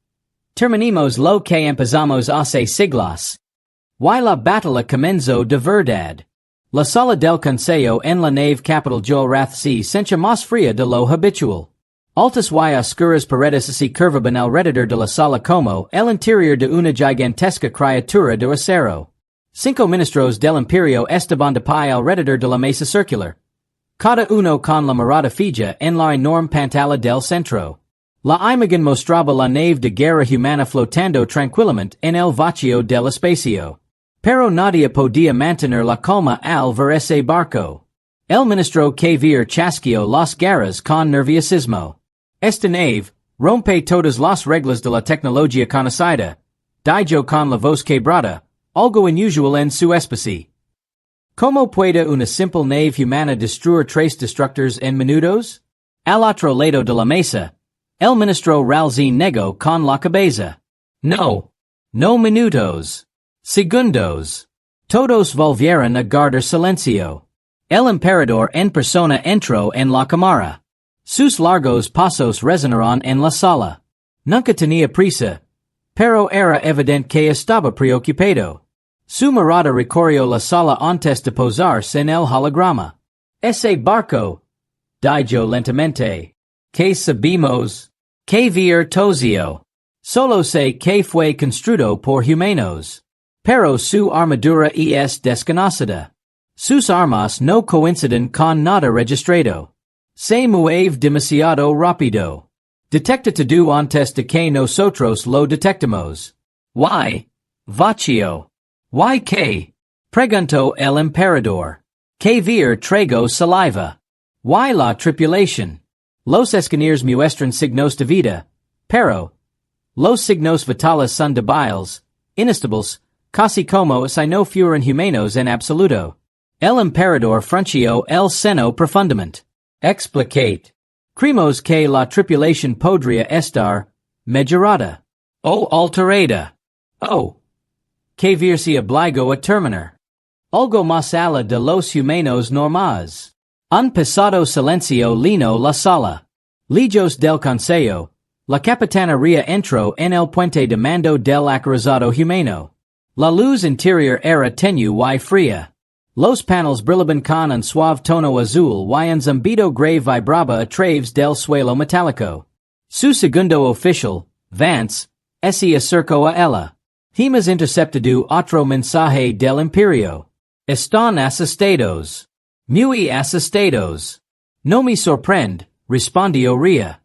Terminemos lo que empezamos hace siglos. Y la batalla comenzó de verdad. La sala del consejo en la nave capital Joel Rath se sencha más fría de lo habitual. Altas y oscuras paredes se curvaban alrededor de la sala como el interior de una gigantesca criatura de acero. 5 ministros del imperio estaban de pie alrededor de la mesa circular. Cada uno con la mirada fija en la enorme pantalla del centro. La imagen mostraba la nave de guerra humana flotando tranquilamente en el vacío del espacio. Pero nadie podía mantener la calma al ver ese barco. El ministro que vir chasqueó las garras con nerviosismo. Esta nave rompe todas las reglas de la tecnología conocida. Dijo con la voz quebrada, algo inusual en su especie. ¿Cómo puede una simple nave humana destruir 3 destructores en minutos? Al otro lado de la mesa, el ministro Ralzin negó con la cabeza. No. No minutos. Segundos. Todos volvieron a guardar silencio. El emperador en persona entró en la cámara. Sus largos pasos resonaron en la sala. Nunca tenía prisa, pero era evidente que estaba preocupado. Su mirada recorrió la sala antes de posarse en el holograma. Ese barco, dijo lentamente. Que sabemos. Que vir tozio. Solo sé que fue construido por humanos. Pero su armadura es desconocida. Sus armas no coinciden con nada registrado. Se mueve demasiado rápido. Detecta todo antes de que nosotros lo detectemos. Why? Vacío. Why qué? Preguntó el emperador. Que vir traigo saliva. Why la tripulación? Los escaneers muestran signos de vida, pero los signos vitales son débiles, inestables, casi como si no fueran humanos en absoluto. El emperador frunció el seno profundamente. Explicate. Creemos que la tripulación podría estar mejorada o alterada. O que vir se obligó a terminar. Algo más allá de los humanos normales. Un pesado silencio llenó la sala. Lejos del consejo, la capitanería entró en el puente de mando del acorazado humano. La luz interior era tenue y fría. Los paneles brillaban con un suave tono azul y un zumbido grave vibraba a través del suelo metálico. Su segundo oficial, Vance, se acercó a ella. Hemos interceptado otro mensaje del imperio. Están asustados. Muy asustados. No me sorprende, respondió Ria.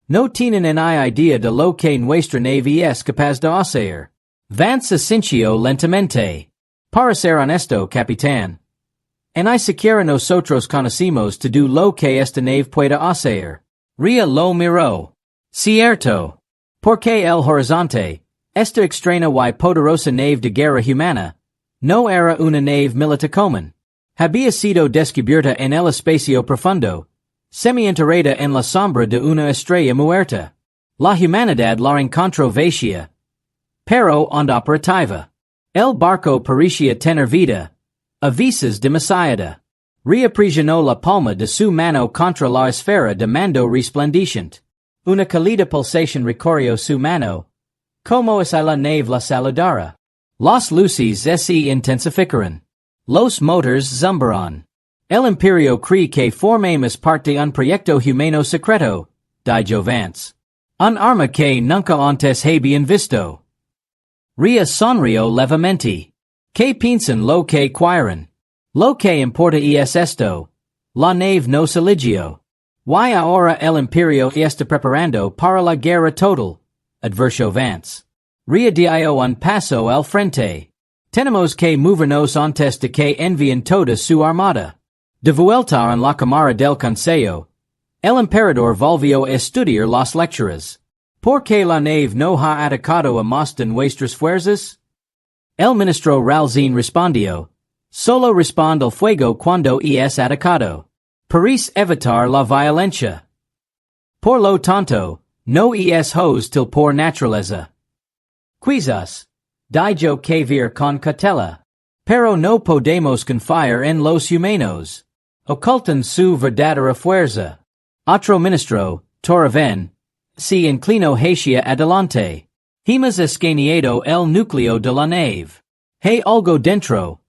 No tienen ni idea de lo que nuestra nave es capaz de hacer. Vance asintió lentamente. Para ser honesto, capitán. Ni siquiera nosotros conocemos todo lo que esta nave puede hacer. Ria lo miró. Cierto. Porque el horizonte, esta extraña y poderosa nave de guerra humana, no era una nave militar común. Había sido descubierta en el espacio profundo, semi-enterrada en la sombra de una estrella muerta. La humanidad la encontró vacía, pero operativa. El barco parecía tener vida, a veces demasiada. Reaprisionó la palma de su mano contra la esfera de mando resplandeciente. Una cálida pulsación recorrió su mano, como si la nave la saludara. Las luces se intensificaron. Los motors zumbaron. El imperio cree que formamos parte de un proyecto humano secreto, dijo Vance. Un arma que nunca antes habían visto. Ria sonrió levemente. Que piensan lo que quieren. Lo que importa es esto. La nave no se eligió. Y ahora el imperio está preparando para la guerra total, advirtió Vance. Ria dio un paso al frente. Tenemos que movernos antes de que envíen toda su armada. De vuelta en la cámara del consejo, el emperador volvió a estudiar las lecturas. ¿Por qué la nave no ha atacado a más de nuestras fuerzas? El ministro Ralzin respondió. Solo responde al fuego cuando es atacado. Parece evitar la violencia. Por lo tanto, no es hostil por naturaleza. Quizás. Dijo que ver con catela. Pero no podemos confiar en los humanos. Ocultan su verdadera fuerza. Otro ministro, Toraven, se inclinó hacia adelante. Hemos escaneado el núcleo de la nave. Hay algo dentro.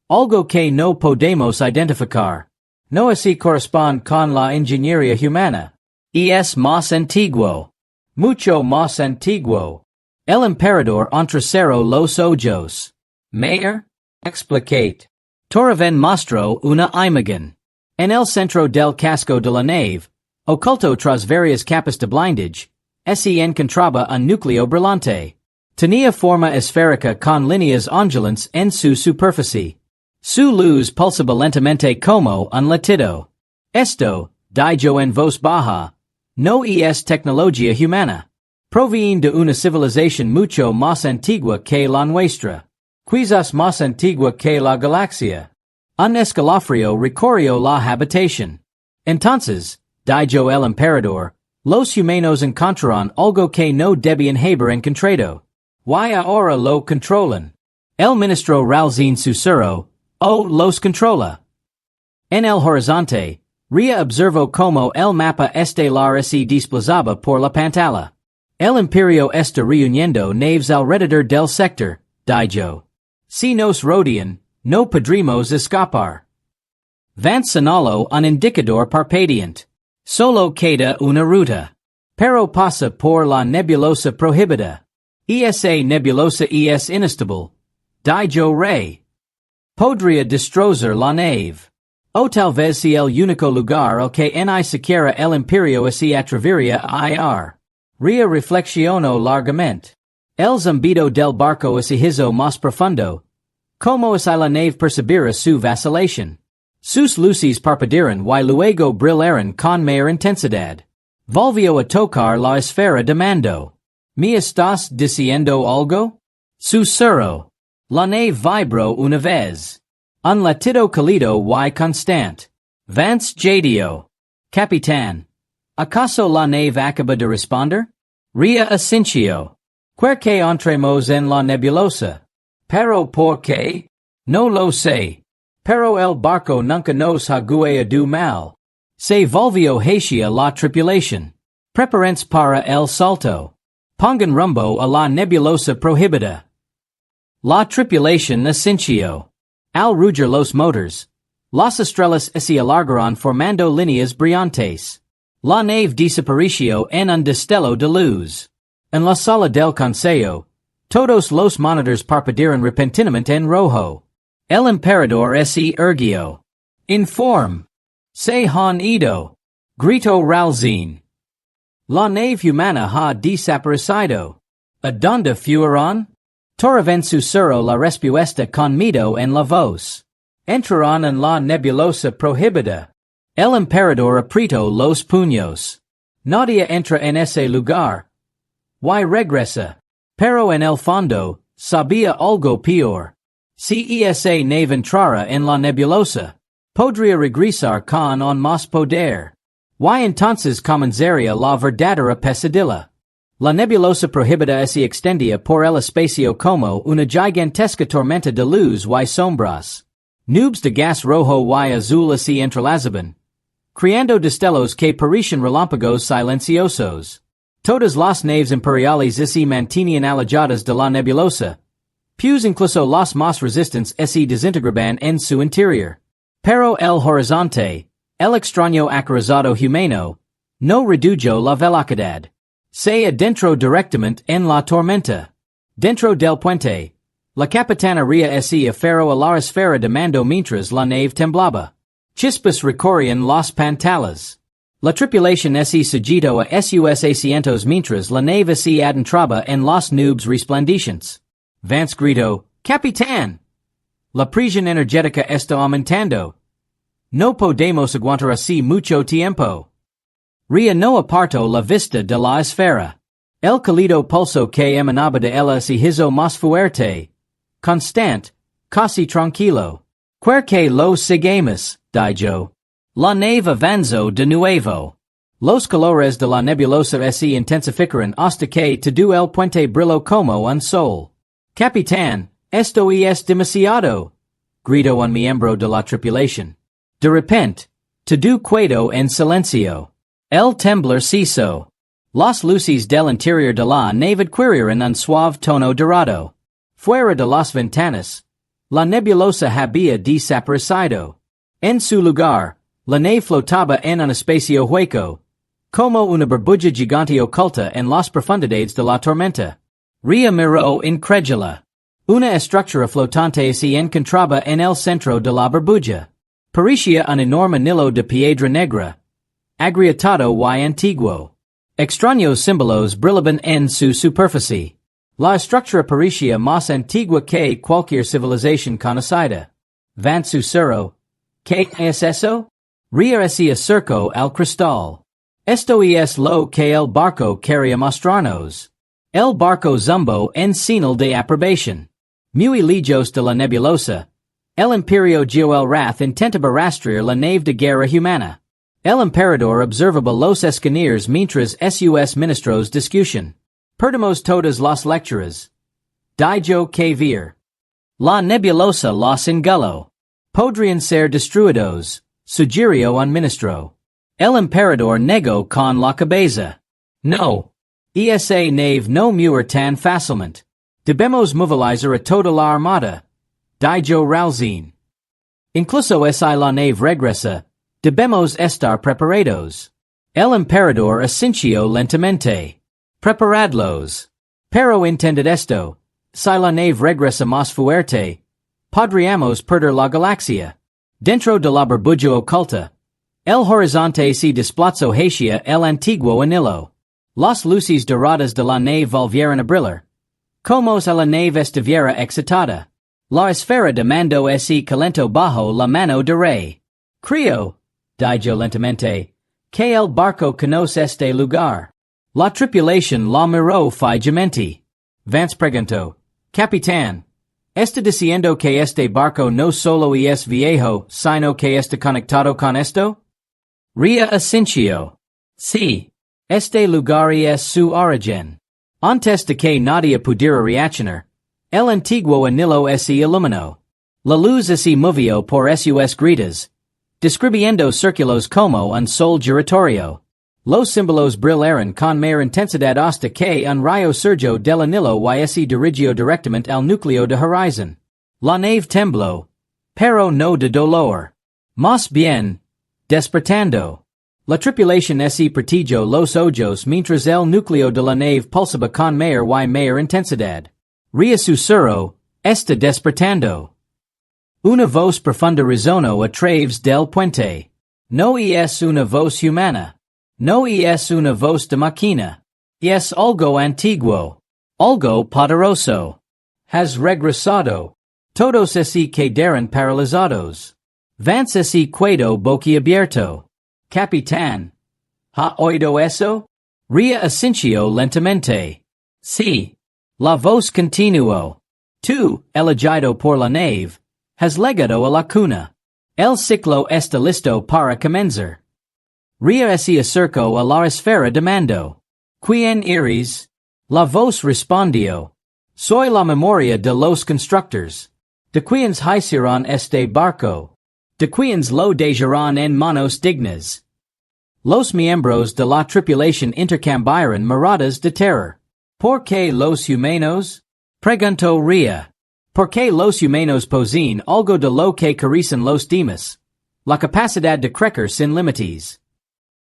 Algo que no podemos identificar. No así corresponde con la ingeniería humana. Es más antiguo. Mucho más antiguo. El emperador entrecerró los ojos. Mayor? Explicate. Toraven mostró una imagen. En el centro del casco de la nave, oculto tras varias capas de blindage, se encontraba un núcleo brillante. Tenía forma esférica con líneas ondulantes en su superficie. Su luz pulsaba lentamente como un latido. Esto, dijo en voz baja, no es tecnología humana. Proviene de una civilización mucho más antigua que la nuestra. Quizás más antigua que la Galaxia. Un escalofrío recorrió la habitación. Entonces, dijo el emperador, los humanos encontraron algo que no debían haber encontrado. Y ahora lo controlan. El ministro Ralzin susurró, los controla. En el horizonte, Ria observó como el mapa estelar se desplazaba por la pantalla. El imperio está reuniendo naves alrededor del sector, dijo. Si nos rodean, no podremos escapar. Vance señaló un indicador parpadeante. Solo queda una ruta. Pero pasa por la nebulosa prohibida. Esa nebulosa es inestable. Dijo Rey. Podría destrozar la nave. O tal vez si el único lugar al que ni siquiera el imperio se atrevería a ir. Ria reflexionó largamente. El zumbido del barco se hizo más profundo. Como si la nave percibiera su vacilación. Sus luces parpadearon y luego brillaron con mayor intensidad. Volvió a tocar la esfera de mando. ¿Me estás diciendo algo? Susurró. La nave vibró una vez. Un latido cálido y constante. Vance jadeó. Capitán. ¿Acaso la nave acaba de responder? Ria asintió. ¿Por qué entremos en la nebulosa? Pero ¿por qué? No lo sé. Pero el barco nunca nos ha guiado mal. Se volvió hacia la tripulación. Prepárense para el salto. Pongan rumbo a la nebulosa prohibida. La tripulación asintió. Al rugir los motors, las estrellas se alargaron formando líneas brillantes. La nave desapareció en un destello de luz. En la sala del consejo, todos los monitors parpadearon repentinamente en rojo. El emperador se erguió. Inform. Se han ido. Gritó Ralzin. La nave humana ha desaparecido. ¿A dónde fueron? Toraven susurró la respuesta con miedo en la voz. Entraron en la nebulosa prohibida. El emperador apretó los puños. Nadie entra en ese lugar. Y regresa. Pero en el fondo, sabía algo peor. Si esa nave entrara en la nebulosa, podría regresar con un más poder. Y entonces comenzaría la verdadera pesadilla. La nebulosa prohibida se extendía por el espacio como una gigantesca tormenta de luz y sombras. Nubes de gas rojo y azul se entrelazaban, creando destellos que parecían relámpagos silenciosos. Todas las naves imperiales se mantenían alejadas de la nebulosa, pues incluso las más resistentes se desintegraban en su interior. Pero el horizonte, el extraño acorazado humano, no redujo la velocidad. Se adentró directamente en la tormenta. Dentro del puente, la capitana Ria se aferró a la esfera de mando mientras la nave temblaba. Chispas recorrían las pantallas. La tripulación se sujetó a sus asientos mientras la nave se adentraba en las nubes resplandecientes. Vance gritó, «Capitán! La presión energética está aumentando. No podemos aguantar así mucho tiempo». Ria no apartó la vista de la esfera. El cálido pulso que emanaba de ella se hizo más fuerte, constante, casi tranquilo. «¿Por qué lo seguimos?» dijo. La nave avanzó de nuevo. Los colores de la nebulosa se intensificaron hasta que todo el puente brilló como un sol. Capitán, esto es demasiado. Grito un miembro de la tripulación. De repente, todo quedó en silencio. El temblor cesó. Las luces del interior de la nave adquirieron un suave tono dorado. Fuera de las ventanas, la nebulosa había desaparecido. En su lugar, la nave flotaba en un espacio hueco, como una burbuja gigante oculta en las profundidades de la tormenta. Ria miró incrédula. Una estructura flotante se encontraba en el centro de la burbuja. Parecía un enorme anillo de piedra negra, agrietado y antiguo. Extraños símbolos brillaban en su superficie. La estructura parecía más antigua que cualquier civilización conocida. Van susurró. ¿Qué es eso? Ria se acercó al cristal. Esto es lo que el barco quería mostrarnos. El barco zumbó en señal de aprobación. Muy lejos de la nebulosa, el Imperio Joel Rath intentaba rastrear la nave de guerra humana. El emperador observaba los escaneers mientras sus ministros discutían. Perdimos todas las lecturas. Dijo que ver. La nebulosa los engulló. Podrían ser destruidos, sugirió un ministro. El emperador negó con la cabeza. No. Esa nave no muere tan fácilmente. Debemos movilizar a toda la armada. Dijo Ralzin. Incluso si la nave regresa, debemos estar preparados. El emperador asintió lentamente. Preparadlos. Pero entended esto. Si la nave regresa más fuerte, podríamos perder la galaxia. Dentro de la burbuja oculta, el horizonte se desplazó hacia el antiguo anillo. Las luces doradas de la nave volvieron a brillar. Como si la nave estuviera excitada. La esfera de mando se calentó bajo la mano de rey. Creo, dijo lentamente, que el barco conoce este lugar. La tripulación la miró fijamente. Vance preguntó, Capitán, ¿está diciendo que este barco no solo es viejo, sino que está conectado con esto? Ria asintió. Sí. Este lugar es su origen. Antes de que nadie pudiera reaccionar, el antiguo anillo se iluminó. La luz se movió por sus gritas, describiendo círculos como un sol giratorio. Los símbolos brillaron con mayor intensidad hasta que un rayo surgió del anillo y se dirigió directamente al núcleo de horizon. La nave tembló, pero no de dolor. Más bien, despertando. La tripulación se protegió los ojos mientras el núcleo de la nave pulsaba con mayor y mayor intensidad. Ria susurró, está despertando. Una voz profunda resonó a través del puente. No es una voz humana. No es una voz de máquina. Es algo antiguo. Algo poderoso. Has regresado. Todos se quedaron paralizados. Vance se quedó boquiabierto. Capitán. ¿Ha oído eso? Ria asintió lentamente. Sí. La voz continuó. Tú, elegido por la nave, has llegado a la cuna. El ciclo está listo para comenzar. Ria se acercó a la esfera de mando. ¿Quién eres? La voz respondió. Soy la memoria de los constructores. De quienes hicieron este barco. De quienes lo dejaron en manos dignas. Los miembros de la tripulación intercambiaron miradas de terror. ¿Por qué los humanos? Preguntó Ria. ¿Por qué los humanos poseen algo de lo que carecen los demás? La capacidad de crecer sin límites.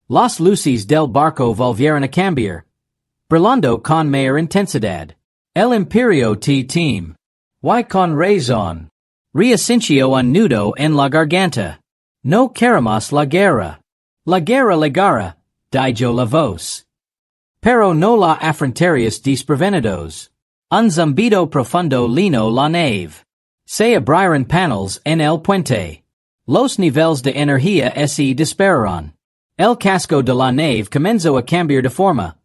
Las luces del barco volvieron a cambiar, brillando con mayor intensidad. El Imperio team. Y con razón. Ria sintió un nudo en la garganta. No queremos la guerra. La guerra llegará, dijo la voz. Pero no la afrontarías desprevenidos. Un zumbido profundo llenó la nave. Se abrieron panels en el puente. Los niveles de energía se dispararon. El casco de la nave comenzó a cambiar de forma,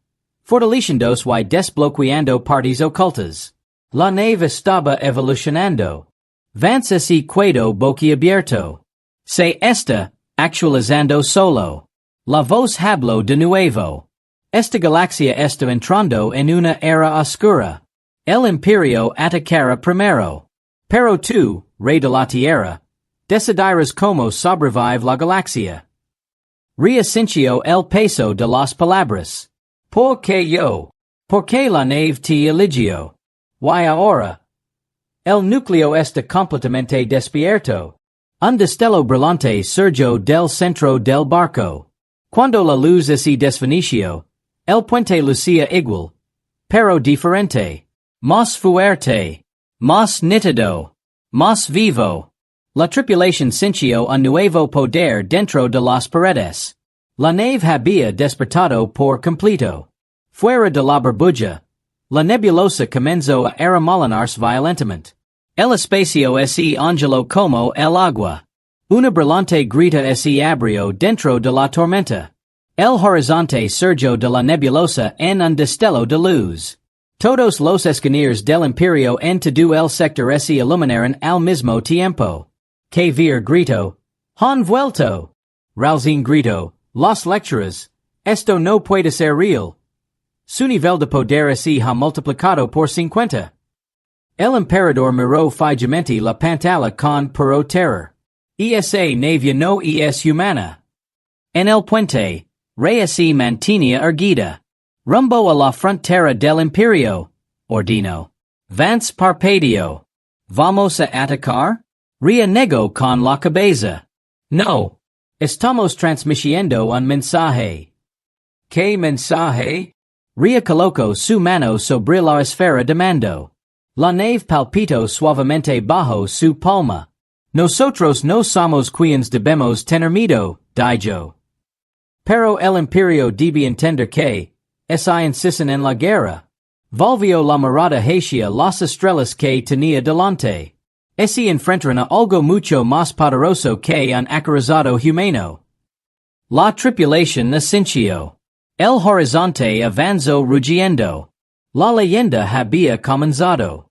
fortaleciéndose y desbloqueando partes ocultas. La nave estaba evolucionando. Vance se quedó boquiabierto. Se está actualizando solo. La voz habló de nuevo. Esta galaxia está entrando en una era oscura. El Imperio atacara primero. Pero tú, Rey de la Tierra, decidirás cómo sobrevive la Galaxia. Reasincio el peso de las palabras. Porque la nave te eligio. Y ahora. El núcleo está completamente despierto. Un destello brillante surgió del centro del barco. Cuando la luz se desvaneció, el puente lucía igual, pero diferente. Más fuerte. Más nítido. Más vivo. La tripulación sintió un nuevo poder dentro de las paredes. La nave había despertado por completo. Fuera de la burbuja, la nebulosa comenzó a remolinarse violentamente. El espacio se angeló como el agua. Una brillante grita se abrió dentro de la tormenta. El horizonte surgió de la nebulosa en un destello de luz. Todos los escáneres del Imperio en todo el sector se iluminaron al mismo tiempo. Que ver grito. Han vuelto. Ralzin grito. Las lecturas. Esto no puede ser real. Su nivel de poder se ha multiplicado por 50. El emperador miró fijamente la pantalla con puro terror. Esa nave no es humana. En el puente, Rey se mantenía erguida. Rumbo a la frontera del Imperio. Ordino. Vance parpadeo. ¿Vamos a atacar? Ria negó con la cabeza. No. Estamos transmitiendo un mensaje. ¿Qué mensaje? Ria colocó su mano sobre la esfera de mando. La nave palpitó suavemente bajo su palma. Nosotros no somos quienes debemos tener miedo, dijo. Pero el Imperio debe entender que, esa insisten en la guerra. Volvió la mirada hacia las estrellas que tenía delante. Ese enfrentan a algo mucho más poderoso que un acorazado humano. La tripulación ascensió. El horizonte avanzó rugiendo. La leyenda había comenzado.